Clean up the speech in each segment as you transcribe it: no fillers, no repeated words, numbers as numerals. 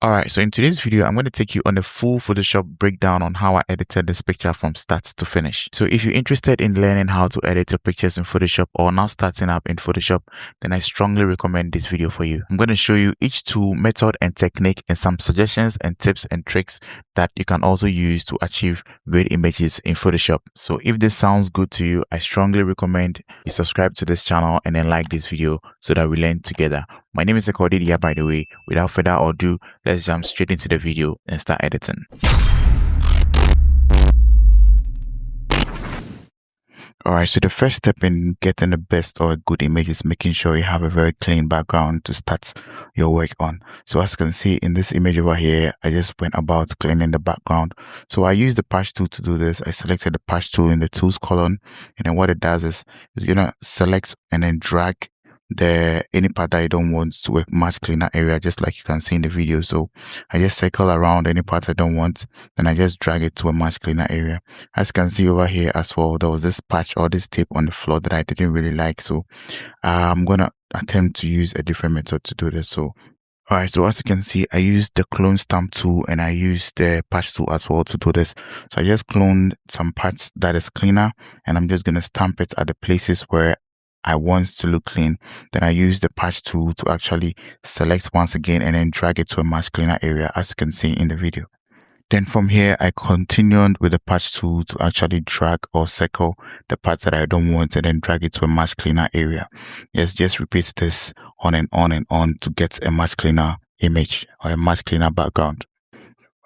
Alright, so in today's video, I'm going to take you on a full Photoshop breakdown on how I edited this picture from start to finish. So if you're interested in learning how to edit your pictures in Photoshop or now starting up in Photoshop, then I strongly recommend this video for you. I'm going to show you each tool, method and technique and some suggestions and tips and tricks that you can also use to achieve great images in Photoshop. So if this sounds good to you, I strongly recommend you subscribe to this channel and then like this video so that we learn together. My name is Ekodidia, by the way. Without further ado, let's jump straight into the video and start editing. Alright, so the first step in getting the best or a good image is making sure you have a very clean background to start your work on. So as you can see in this image over here, I just went about cleaning the background. So I used the patch tool to do this. I selected the patch tool in the tools column, and then what it does is it's gonna select and then drag any part that I don't want to a much cleaner area, just like you can see in the video. So I just circle around any part I don't want, then I just drag it to a much cleaner area. As you can see over here as well, there was this patch or this tape on the floor that I didn't really like, so I'm gonna attempt to use a different method to do this. So alright, so as you can see, I used the clone stamp tool and I used the patch tool as well to do this. So I just cloned some parts that is cleaner and I'm just gonna stamp it at the places where I want to look clean. Then I use the patch tool to actually select once again and then drag it to a much cleaner area, as you can see in the video. Then from here, I continued with the patch tool to actually drag or circle the parts that I don't want and then drag it to a much cleaner area. Yes, just repeat this on and on and on to get a much cleaner image or a much cleaner background.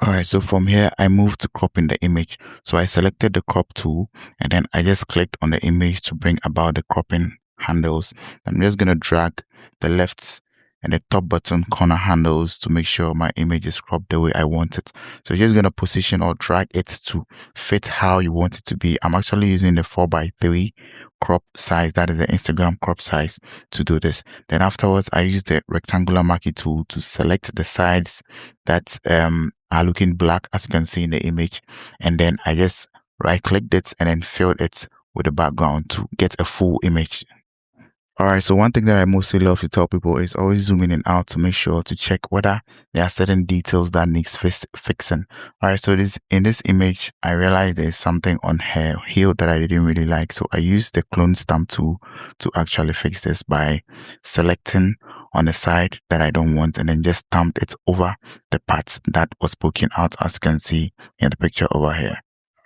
Alright, so from here, I moved to cropping the image. So I selected the crop tool and then I just clicked on the image to bring about the cropping handles. I'm just going to drag the left and the top button corner handles to make sure my image is cropped the way I want it. So you're just going to position or drag it to fit how you want it to be. I'm actually using the 4:3 crop size, that is the Instagram crop size, to do this. Then afterwards, I use the rectangular marquee tool to select the sides that are looking black, as you can see in the image, and then I just right clicked it and then filled it with the background to get a full image. Alright, so one thing that I mostly love to tell people is always zoom in and out to make sure to check whether there are certain details that needs fixing. Alright, so in this image, I realized there's something on her heel that I didn't really like. So I used the clone stamp tool to actually fix this by selecting on the side that I don't want and then just stamped it over the part that was poking out, as you can see in the picture over here.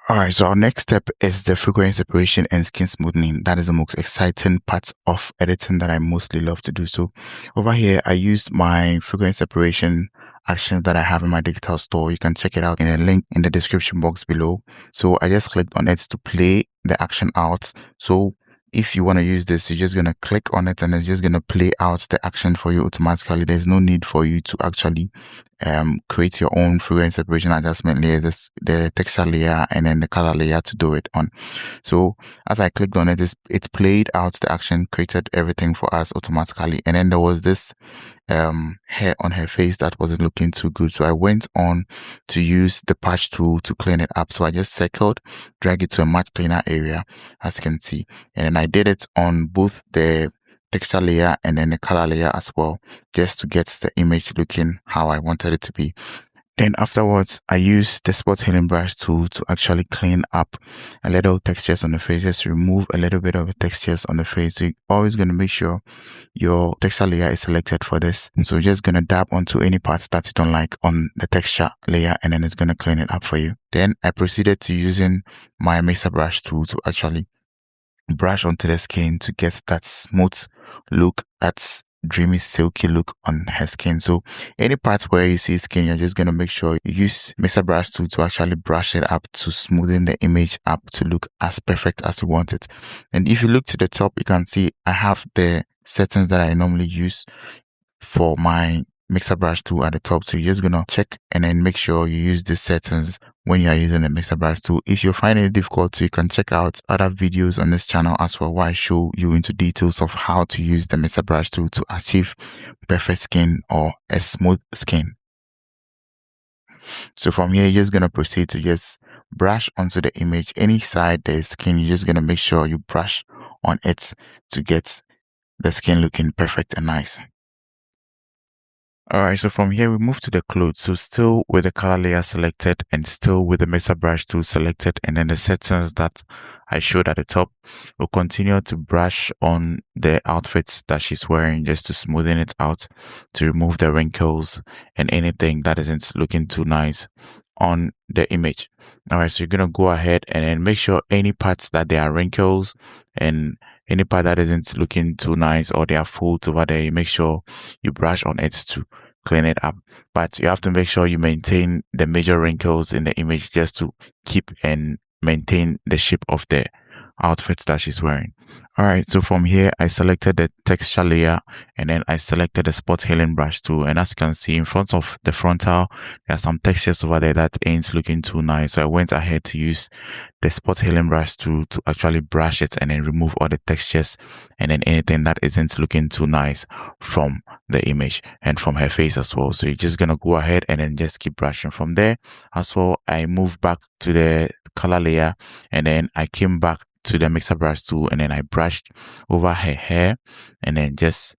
Alright, so our next step is the frequency separation and skin smoothing. That is the most exciting part of editing that I mostly love to do. So over here, I used my frequency separation actions that I have in my digital store. You can check it out in a link in the description box below. So I just clicked on it to play the action out. So if you want to use this, you're just going to click on it and it's just going to play out the action for you automatically. There's no need for you to actually create your own frequency separation adjustment layer, the texture layer and then the color layer to do it on. So as I clicked on it, it played out the action, created everything for us automatically. And then there was this hair on her face that wasn't looking too good. So I went on to use the patch tool to clean it up. So I just circled, drag it to a much cleaner area, as you can see. And then I did it on both the texture layer and then the color layer as well, just to get the image looking how I wanted it to be. Then afterwards, I used the spot healing brush tool to actually clean up a little textures on the face, just remove a little bit of the textures on the face. So you're always going to make sure your texture layer is selected for this. So you're just going to dab onto any parts that you don't like on the texture layer and then it's going to clean it up for you. Then I proceeded to using my mixer brush tool to actually brush onto the skin to get that smooth look, that's dreamy silky look on her skin. So any part where you see skin, you're just going to make sure you use mixer brush tool to actually brush it up to smoothen the image up to look as perfect as you want it. And if you look to the top, you can see I have the settings that I normally use for my mixer brush tool at the top. So you're just going to check and then make sure you use the settings when you are using the mixer brush tool. If you find it difficult, you can check out other videos on this channel as well, where I show you into details of how to use the mixer brush tool to achieve perfect skin or a smooth skin. So from here, you're just going to proceed to just brush onto the image. Any side there is skin, you're just going to make sure you brush on it to get the skin looking perfect and nice. All right, so from here we move to the clothes. So still with the color layer selected and still with the mixer brush tool selected, and then the settings that I showed at the top, we'll continue to brush on the outfits that she's wearing just to smoothen it out, to remove the wrinkles and anything that isn't looking too nice on the image. All right, so you're gonna go ahead and then make sure any parts that there are wrinkles and any part that isn't looking too nice or there are folds over there, you make sure you brush on it to clean it up. But you have to make sure you maintain the major wrinkles in the image just to keep and maintain the shape of the outfits that she's wearing. All right, so from here I selected the texture layer and then I selected the spot healing brush tool, and as you can see in front of the frontal there are some textures over there that ain't looking too nice, so I went ahead to use the spot healing brush tool to actually brush it and then remove all the textures and then anything that isn't looking too nice from the image and from her face as well. So you're just gonna go ahead and then just keep brushing. From there as well, I moved back to the color layer and then I came back to the mixer brush tool and then I brushed over her hair and then just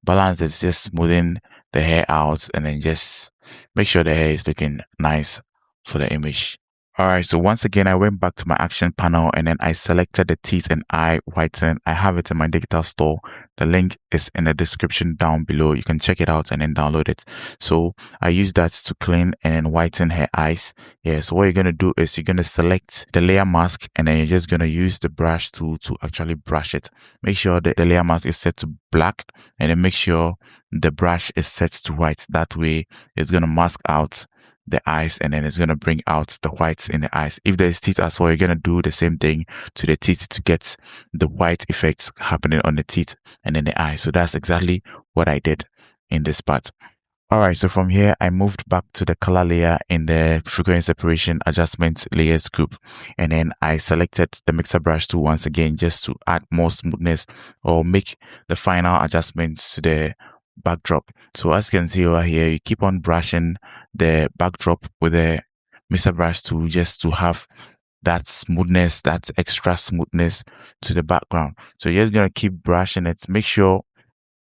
balance it, just smoothing the hair out and then just make sure the hair is looking nice for the image. All right, so once again, I went back to my action panel and then I selected the teeth and eye whiten. I have it in my digital store. The link is in the description down below. You can check it out and then download it. So I use that to clean and then whiten her eyes. Yeah, so what you're going to do is you're going to select the layer mask and then you're just going to use the brush tool to actually brush it. Make sure that the layer mask is set to black and then make sure the brush is set to white. That way it's going to mask out the eyes and then it's going to bring out the whites in the eyes. If there's teeth as well, you're going to do the same thing to the teeth to get the white effects happening on the teeth and then the eyes. So that's exactly what I did in this part. All right, so from here, I moved back to the color layer in the frequency separation adjustment layers group. And then I selected the mixer brush tool once again, just to add more smoothness or make the final adjustments to the backdrop. So as you can see over here, you keep on brushing the backdrop with the mixer brush tool just to have that smoothness, that extra smoothness to the background. So you're just going to keep brushing it. Make sure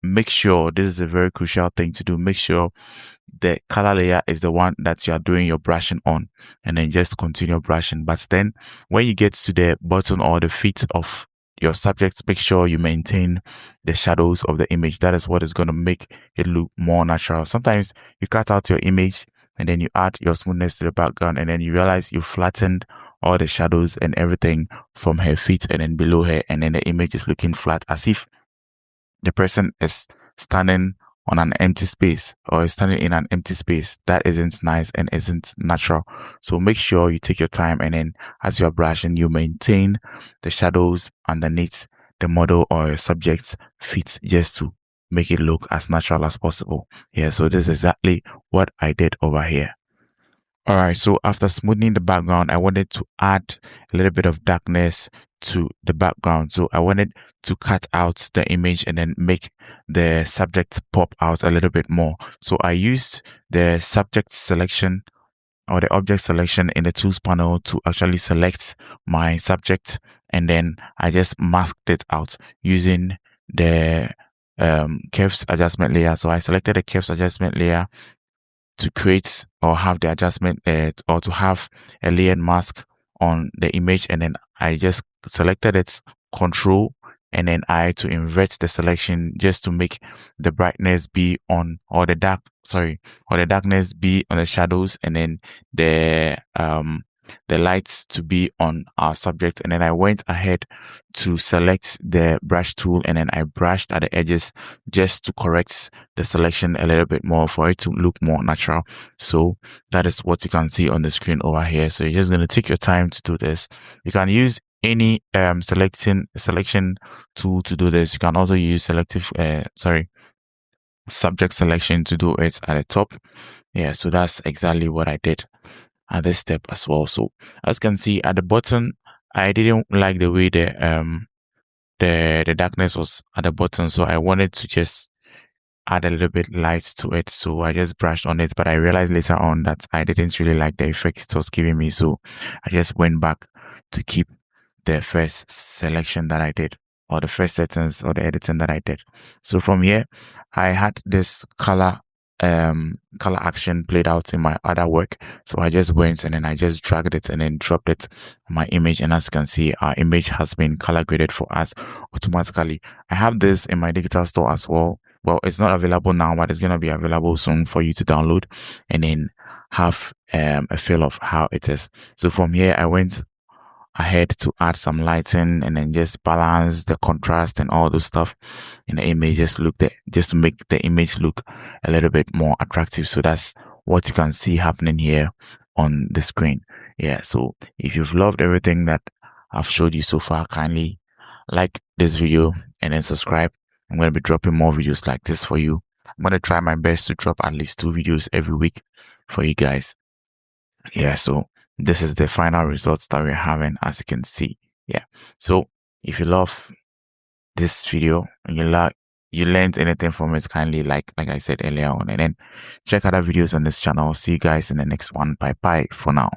this is a very crucial thing to do. Make sure the color layer is the one that you are doing your brushing on and then just continue brushing. But then when you get to the bottom or the feet of your subject, make sure you maintain the shadows of the image. That is what is going to make it look more natural. Sometimes you cut out your image and then you add your smoothness to the background and then you realize you flattened all the shadows and everything from her feet and then below her, and then the image is looking flat as if the person is standing on an empty space or is standing in an empty space. That isn't nice and isn't natural. So make sure you take your time and then as you are brushing, you maintain the shadows underneath the model or your subject's feet just to make it look as natural as possible. Yeah, so this is exactly what I did over here. All right, so after smoothing the background, I wanted to add a little bit of darkness to the background. So I wanted to cut out the image and then make the subject pop out a little bit more. So I used the subject selection or the object selection in the tools panel to actually select my subject, and then I just masked it out using the curves adjustment layer. So I selected the curves adjustment layer to create or have the adjustment or to have a layered mask on the image, and then I just selected its control and then I to invert the selection just to make the brightness be on or the darkness be on the shadows, and then the lights to be on our subject. And then I went ahead to select the brush tool and then I brushed at the edges just to correct the selection a little bit more for it to look more natural. So that is what you can see on the screen over here. So you're just going to take your time to do this. You can use any selection tool to do this. You can also use subject selection to do it at the top. Yeah, so that's exactly what I did at this step as well. So as you can see at the bottom, I didn't like the way the darkness was at the bottom, so I wanted to just add a little bit light to it. So I just brushed on it, but I realized later on that I didn't really like the effect it was giving me, so I just went back to keep the first selection that I did, or the first settings or the editing that I did. So from here I had this color color action played out in my other work. So I just went and then I just dragged it and then dropped it on my image, and as you can see, our image has been color graded for us automatically. I have this in my digital store as well. Well, it's not available now, but it's going to be available soon for you to download and then have a feel of how it is. So from here I went ahead to add some lighting and then just balance the contrast and all those stuff in the image, just to make the image look a little bit more attractive. So that's what you can see happening here on the screen. Yeah, so if you've loved everything that I've showed you so far, kindly like this video and then subscribe. I'm going to be dropping more videos like this for you. I'm going to try my best to drop at least 2 videos every week for you guys. Yeah, so this is the final results that we're having, as you can see. Yeah, so if you love this video and you learned anything from it, kindly like I said earlier on, and then check other videos on this channel. See you guys in the next one. Bye bye for now.